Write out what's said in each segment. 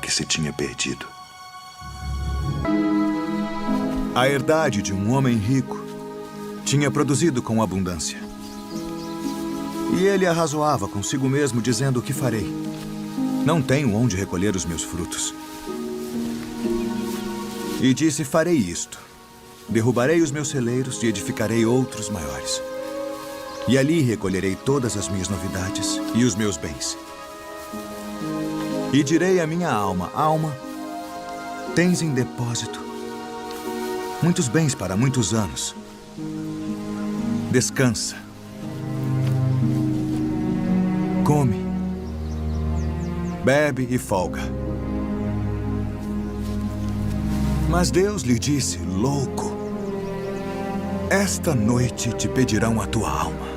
que se tinha perdido. A herdade de um homem rico tinha produzido com abundância. E ele arrazoava consigo mesmo, dizendo: o que farei? Não tenho onde recolher os meus frutos. E disse: farei isto. Derrubarei os meus celeiros e edificarei outros maiores. E ali recolherei todas as minhas novidades e os meus bens. E direi à minha alma: alma, tens em depósito muitos bens para muitos anos. Descansa. Come. Bebe e folga. Mas Deus lhe disse: louco, esta noite te pedirão a tua alma.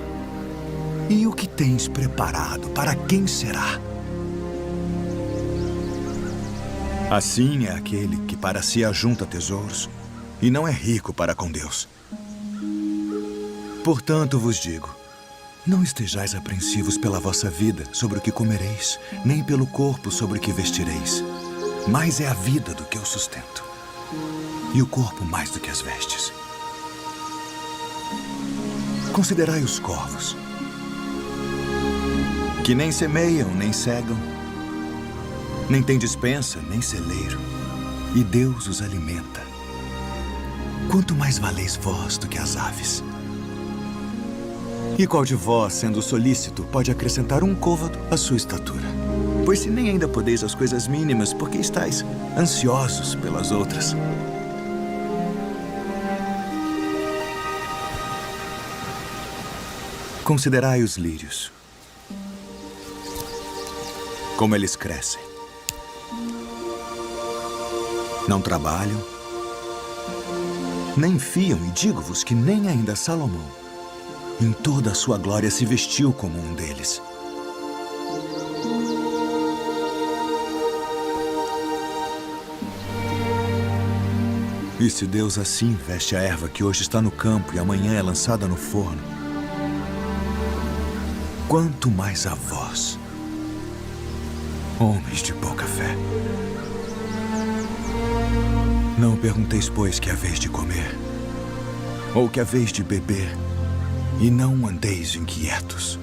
E o que tens preparado, para quem será? Assim é aquele que para si ajunta tesouros e não é rico para com Deus. Portanto vos digo, não estejais apreensivos pela vossa vida sobre o que comereis, nem pelo corpo sobre o que vestireis. Mais é a vida do que o sustento, e o corpo mais do que as vestes. Considerai os corvos, que nem semeiam, nem cegam, nem têm despensa, nem celeiro, e Deus os alimenta. Quanto mais valeis vós do que as aves? E qual de vós, sendo solícito, pode acrescentar um côvado à sua estatura? Pois se nem ainda podeis as coisas mínimas, por que estáis ansiosos pelas outras? Considerai os lírios, como eles crescem. Não trabalham, nem fiam, e digo-vos que nem ainda Salomão, em toda a sua glória, se vestiu como um deles. E se Deus assim veste a erva que hoje está no campo e amanhã é lançada no forno, quanto mais a vós, homens de pouca fé. Não pergunteis, pois, que haveis de comer, ou que haveis de beber, e não andeis inquietos.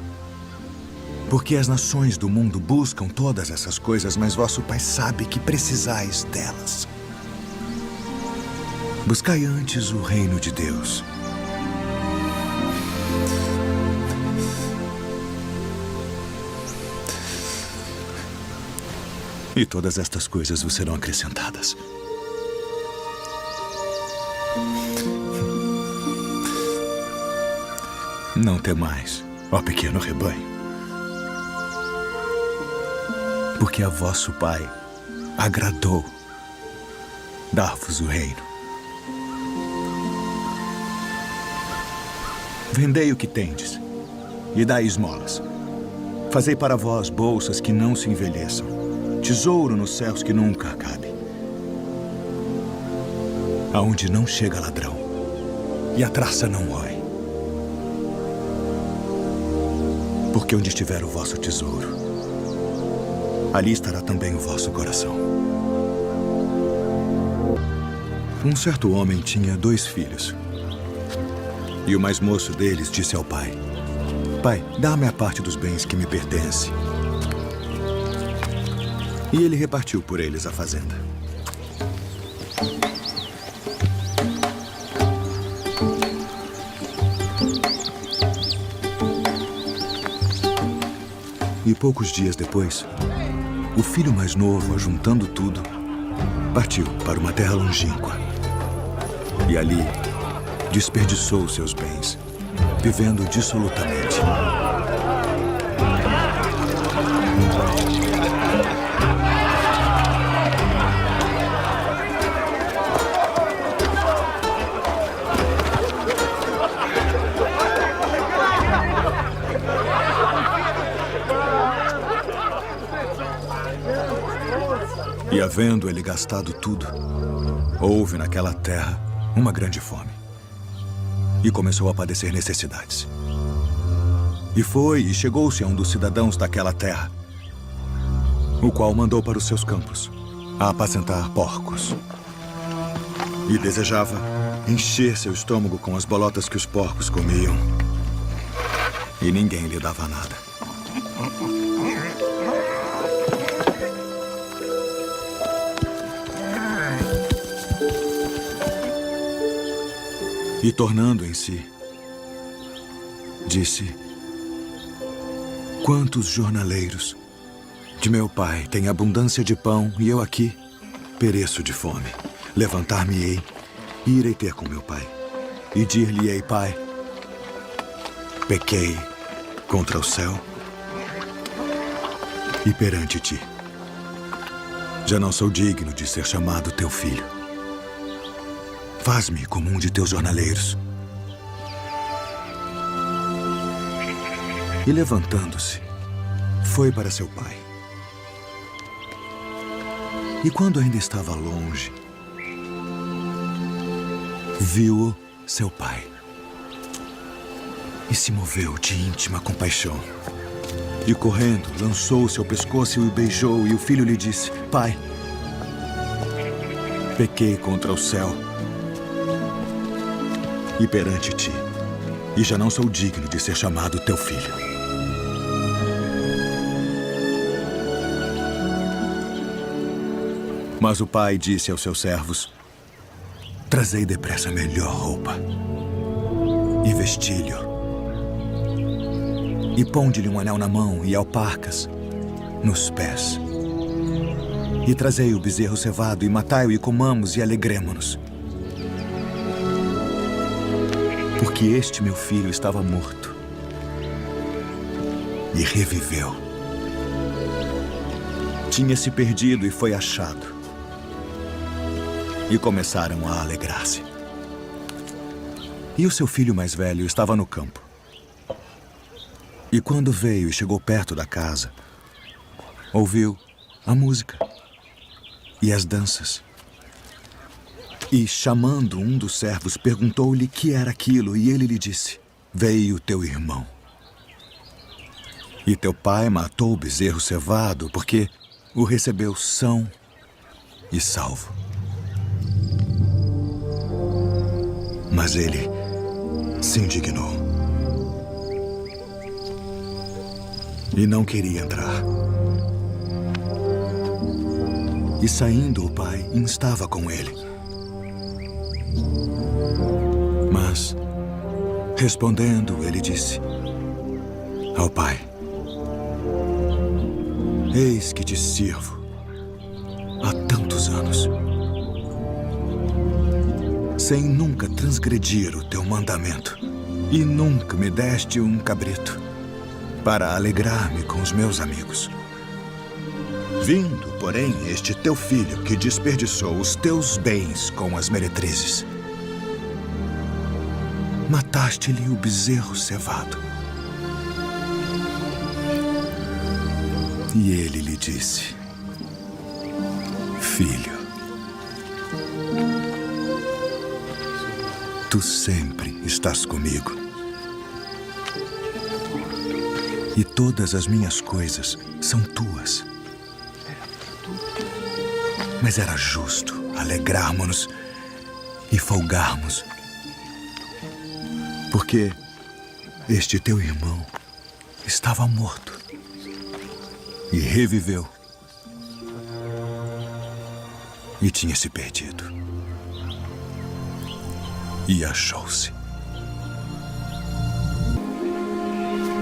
Porque as nações do mundo buscam todas essas coisas, mas vosso Pai sabe que precisais delas. Buscai antes o reino de Deus. E todas estas coisas vos serão acrescentadas. Não temais, ó pequeno rebanho, porque a vosso Pai agradou dar-vos o reino. Vendei o que tendes e dai esmolas. Fazei para vós bolsas que não se envelheçam, tesouro nos céus que nunca acabe, aonde não chega ladrão e a traça não rói. Porque onde estiver o vosso tesouro, ali estará também o vosso coração. Um certo homem tinha 2 filhos. E o mais moço deles disse ao pai: Pai, dá-me a parte dos bens que me pertence. E ele repartiu por eles a fazenda. E poucos dias depois, o filho mais novo, ajuntando tudo, partiu para uma terra longínqua. E ali desperdiçou seus bens, vivendo dissolutamente. E havendo ele gastado tudo, houve naquela terra uma grande fome. E começou a padecer necessidades. E foi e chegou-se a um dos cidadãos daquela terra, o qual mandou para os seus campos a apacentar porcos. E desejava encher seu estômago com as bolotas que os porcos comiam. E ninguém lhe dava nada. E tornando em si, disse: quantos jornaleiros de meu pai têm abundância de pão e eu aqui pereço de fome. Levantar-me-ei e irei ter com meu pai. E dir-lhe-ei: pai, pequei contra o céu e perante ti. Já não sou digno de ser chamado teu filho. Faz-me como um de teus jornaleiros. E levantando-se, foi para seu pai. E quando ainda estava longe, viu-o seu pai. E se moveu de íntima compaixão. E correndo, lançou-se ao pescoço e o beijou. E o filho lhe disse: pai, pequei contra o céu e perante ti, e já não sou digno de ser chamado teu filho. Mas o pai disse aos seus servos: trazei depressa a melhor roupa e vestilho, e ponde-lhe um anel na mão e alparcas nos pés. E trazei o bezerro cevado e matai-o e comamos e alegremo-nos. Porque este meu filho estava morto e reviveu. Tinha se perdido e foi achado. E começaram a alegrar-se. E o seu filho mais velho estava no campo. E quando veio e chegou perto da casa, ouviu a música e as danças. E, chamando um dos servos, perguntou-lhe que era aquilo, e ele lhe disse: veio teu irmão. E teu pai matou o bezerro cevado, porque o recebeu são e salvo. Mas ele se indignou e não queria entrar. E saindo o pai, instava com ele. Mas, respondendo, ele disse ao pai: eis que te sirvo há tantos anos, sem nunca transgredir o teu mandamento, e nunca me deste um cabrito para alegrar-me com os meus amigos. Vindo, porém, este teu filho que desperdiçou os teus bens com as meretrizes, mataste-lhe o bezerro cevado. E ele lhe disse: filho, tu sempre estás comigo, e todas as minhas coisas são tuas. Mas era justo alegrarmos-nos e folgarmos, porque este teu irmão estava morto e reviveu, e tinha se perdido e achou-se.